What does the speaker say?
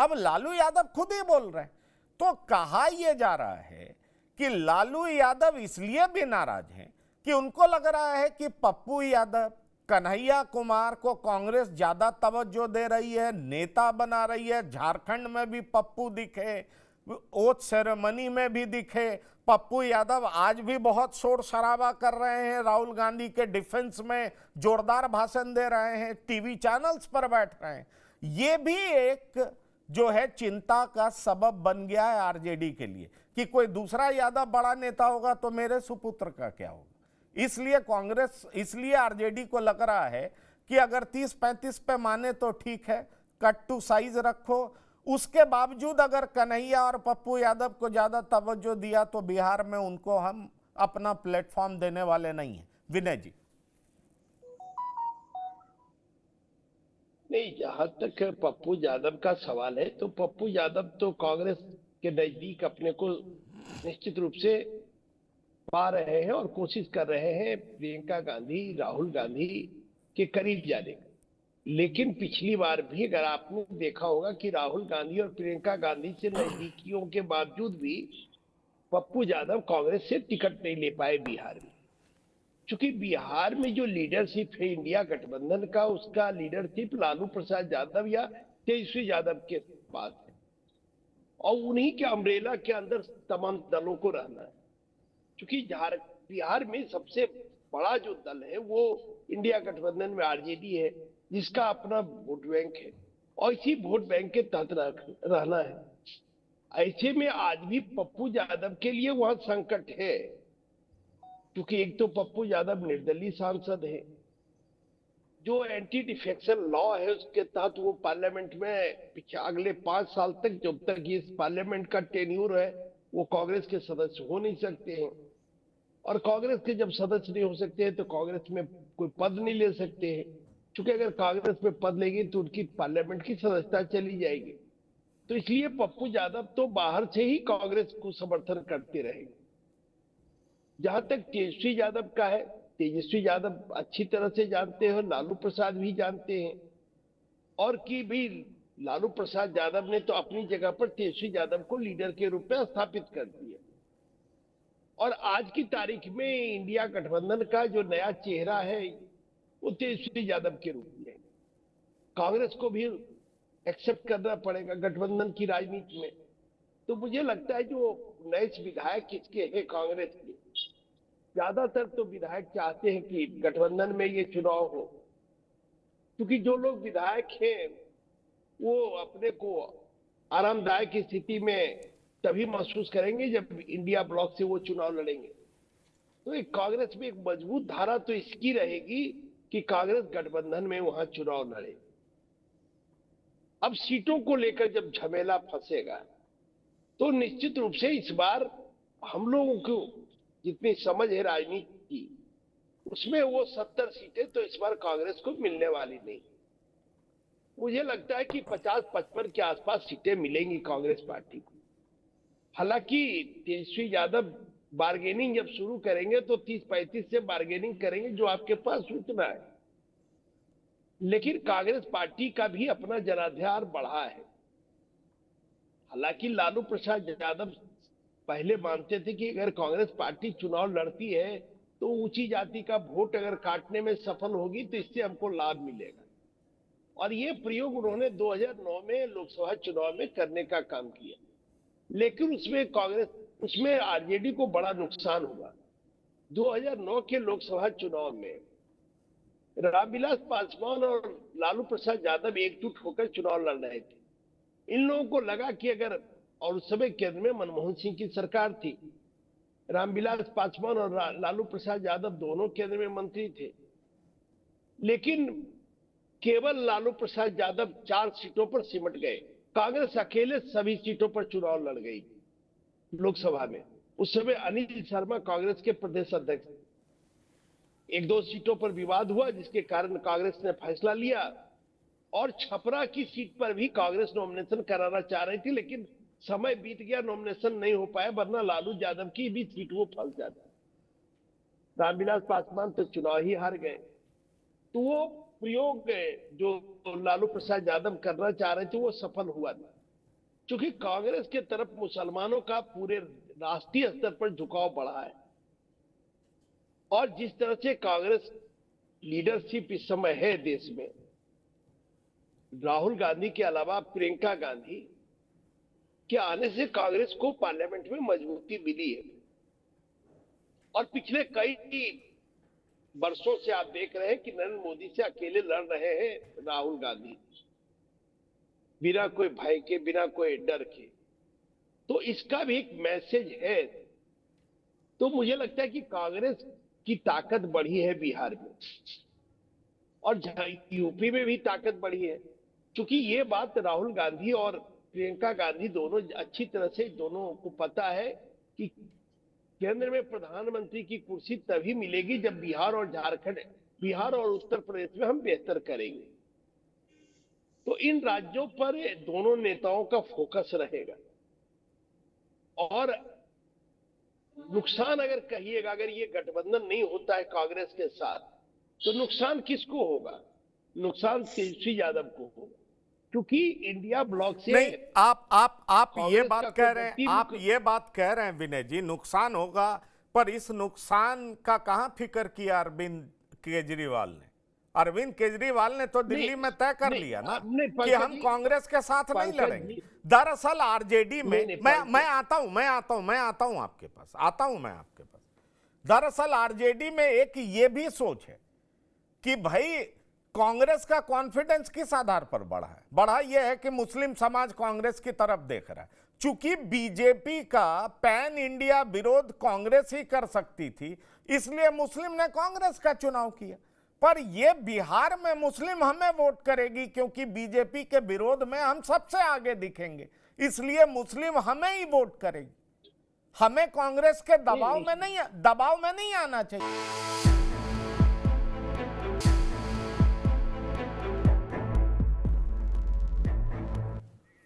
अब लालू यादव खुद ही बोल रहे हैं। तो कहा यह जा रहा है कि लालू यादव इसलिए भी नाराज हैं कि उनको लग रहा है कि पप्पू यादव, कन्हैया कुमार को कांग्रेस ज्यादा तवज्जो दे रही है, नेता बना रही है। झारखंड में भी पप्पू दिखे, ओथ सेरेमनी में भी दिखे। पप्पू यादव आज भी बहुत शोर शराबा कर रहे हैं, राहुल गांधी के डिफेंस में जोरदार भाषण दे रहे हैं, टीवी चैनल्स पर बैठ रहे हैं। ये भी एक जो है चिंता का सबब बन गया है आरजेडी के लिए कि कोई दूसरा यादव बड़ा नेता होगा तो मेरे सुपुत्र का क्या होगा। इसलिए कांग्रेस, इसलिए आरजेडी को लग रहा है कि अगर 30-35 पे माने तो ठीक है, कट टू साइज रखो। उसके बावजूद अगर कन्हैया और पप्पू यादव को ज्यादा तवज्जो दिया तो बिहार में उनको हम अपना प्लेटफॉर्म देने वाले नहीं हैं। विनय जी। नहीं, जहां तक पप्पू यादव का सवाल है तो पप्पू यादव तो कांग्रेस के नजदीक अपने को निश्चित रूप से पा रहे हैं और कोशिश कर रहे हैं प्रियंका गांधी, राहुल गांधी के करीब जाने का। लेकिन पिछली बार भी अगर आपने देखा होगा कि राहुल गांधी और प्रियंका गांधी से नजदीकियों के बावजूद भी पप्पू यादव कांग्रेस से टिकट नहीं ले पाए बिहार में। क्योंकि बिहार में जो लीडरशिप है इंडिया गठबंधन का, उसका लीडरशिप लालू प्रसाद यादव या तेजस्वी यादव के पास है और उन्हीं के अम्ब्रेला के अंदर तमाम दलों को रहना है। क्योंकि बिहार में सबसे बड़ा जो दल है वो इंडिया गठबंधन में आरजेडी है, जिसका अपना वोट बैंक है और इसी वोट बैंक के तहत रहना है। ऐसे में आज भी पप्पू यादव के लिए वहां संकट है, क्योंकि एक तो पप्पू यादव निर्दलीय सांसद है, जो एंटी डिफेक्शन लॉ है उसके तहत वो पार्लियामेंट में अगले 5 साल तक, जब तक ये पार्लियामेंट का टेन्यूर है, वो कांग्रेस के सदस्य हो नहीं सकते हैं। और कांग्रेस के जब सदस्य नहीं हो सकते हैं तो कांग्रेस में कोई पद नहीं ले सकते हैं, क्योंकि अगर कांग्रेस में पद लेंगे तो उनकी पार्लियामेंट की सदस्यता चली जाएगी। तो इसलिए पप्पू यादव तो बाहर से ही कांग्रेस को समर्थन करते रहेंगे। जहां तक तेजस्वी यादव का है, तेजस्वी यादव अच्छी तरह से जानते हैं, लालू प्रसाद भी जानते हैं, और कि भी लालू प्रसाद यादव ने तो अपनी जगह पर तेजस्वी यादव को लीडर के रूप में स्थापित कर दिया। और आज की तारीख में इंडिया गठबंधन का जो नया चेहरा है वो तेजस्वी यादव के रूप में। कांग्रेस को भी एक्सेप्ट करना पड़ेगा गठबंधन की राजनीति में। तो मुझे लगता है जो नए विधायक किसके हैं कांग्रेस के, ज्यादातर तो विधायक चाहते हैं कि गठबंधन में ये चुनाव हो, क्योंकि जो लोग विधायक हैं वो अपने को आरामदायक स्थिति में तभी महसूस करेंगे जब इंडिया ब्लॉक से वो चुनाव लड़ेंगे। तो एक कांग्रेस में एक मजबूत धारा तो इसकी रहेगी कि कांग्रेस गठबंधन में वहां चुनाव लड़े। अब सीटों को लेकर जब झमेला फंसेगा तो निश्चित रूप से इस बार हम लोगों को जितनी समझ है राजनीति की, उसमें वो 70 सीटें तो इस बार कांग्रेस को मिलने वाली नहीं। मुझे लगता है कि 50-55 के आसपास सीटें मिलेंगी कांग्रेस पार्टी को। हालांकि तेजस्वी यादव बार्गेनिंग जब शुरू करेंगे तो 30-35 से बार्गेनिंग करेंगे, जो आपके पास उतना है। लेकिन कांग्रेस पार्टी का भी अपना जनाधार बढ़ा है। हालांकि लालू प्रसाद यादव पहले मानते थे कि अगर कांग्रेस पार्टी चुनाव लड़ती है तो ऊंची जाति का वोट अगर काटने में सफल होगी तो इससे हमको लाभ मिलेगा, और ये प्रयोग उन्होंने 2009 में लोकसभा चुनाव में करने का काम किया। लेकिन उसमें आरजेडी को बड़ा नुकसान हुआ। 2009 के लोकसभा चुनाव में रामविलास पासवान और लालू प्रसाद यादव एकजुट होकर चुनाव लड़ रहे थे। इन लोगों को लगा कि अगर, और उस समय केंद्र में मनमोहन सिंह की सरकार थी, रामविलास पासवान और लालू प्रसाद यादव दोनों केंद्र में मंत्री थे, लेकिन केवल लालू प्रसाद यादव 4 सीटों पर सिमट गए। कांग्रेस अकेले सभी सीटों पर चुनाव लड़ गई लोकसभा में। उस समय अनिल शर्मा कांग्रेस के प्रदेश अध्यक्ष। 1-2 सीटों पर विवाद हुआ जिसके कारण कांग्रेस ने फैसला लिया, और छपरा की सीट पर भी कांग्रेस नॉमिनेशन कराना चाह रही थी, लेकिन समय बीत गया, नॉमिनेशन नहीं हो पाया, वरना लालू यादव की भी सीट वो फंस जाती। रामविलास पासवान तो चुनाव ही हार गए। तो वो प्रयोग जो लालू प्रसाद यादव करना चाह रहे थे वो सफल हुआ नहीं। क्योंकि कांग्रेस के तरफ मुसलमानों का पूरे राष्ट्रीय स्तर पर झुकाव बढ़ा है, और जिस तरह से कांग्रेस लीडरशिप इस समय है देश में, राहुल गांधी के अलावा प्रियंका गांधी के आने से कांग्रेस को पार्लियामेंट में मजबूती मिली है। और पिछले कई वर्षों से आप देख रहे हैं कि नरेंद्र मोदी से अकेले लड़ रहे हैं राहुल गांधी, बिना कोई भय के, बिना कोई डर के। तो इसका भी एक मैसेज है। तो मुझे लगता है कि कांग्रेस की ताकत बढ़ी है बिहार में, और यूपी में भी ताकत बढ़ी है, क्योंकि ये बात राहुल गांधी और प्रियंका गांधी दोनों अच्छी तरह से, दोनों को पता है कि केंद्र में प्रधानमंत्री की कुर्सी तभी मिलेगी जब बिहार और झारखंड, बिहार और उत्तर प्रदेश में हम बेहतर करेंगे। तो इन राज्यों पर दोनों नेताओं का फोकस रहेगा। और नुकसान अगर कहिएगा, अगर ये गठबंधन नहीं होता है कांग्रेस के साथ, तो नुकसान किसको होगा? नुकसान तेजस्वी यादव को होगा, क्योंकि इंडिया ब्लॉक से नहीं, आप ये कांग्रेस बात का कह कोई रहे हैं, व्यक्ति आप ये बात कह रहे हैं विनय जी, नुकसान होगा, पर इस नुकसान का कहां फिक्र किया अरविंद केजरीवाल ने? अरविंद केजरीवाल ने तो दिल्ली में तय कर लिया ना कि हम कांग्रेस के साथ नहीं लड़ेंगे। दरअसल आरजेडी में, मैं आता हूं आपके पास। दरअसल आरजेडी में एक ये भी सोच है कि भाई कांग्रेस का कॉन्फिडेंस किस आधार पर बढ़ा यह है कि मुस्लिम समाज कांग्रेस की तरफ देख रहा है। चूंकि बीजेपी का पैन इंडिया विरोध कांग्रेस ही कर सकती थी, इसलिए मुस्लिम ने कांग्रेस का चुनाव किया। पर यह बिहार में मुस्लिम हमें वोट करेगी क्योंकि बीजेपी के विरोध में हम सबसे आगे दिखेंगे, इसलिए मुस्लिम हमें ही वोट करेगी। हमें कांग्रेस के दबाव में नहीं आना चाहिए।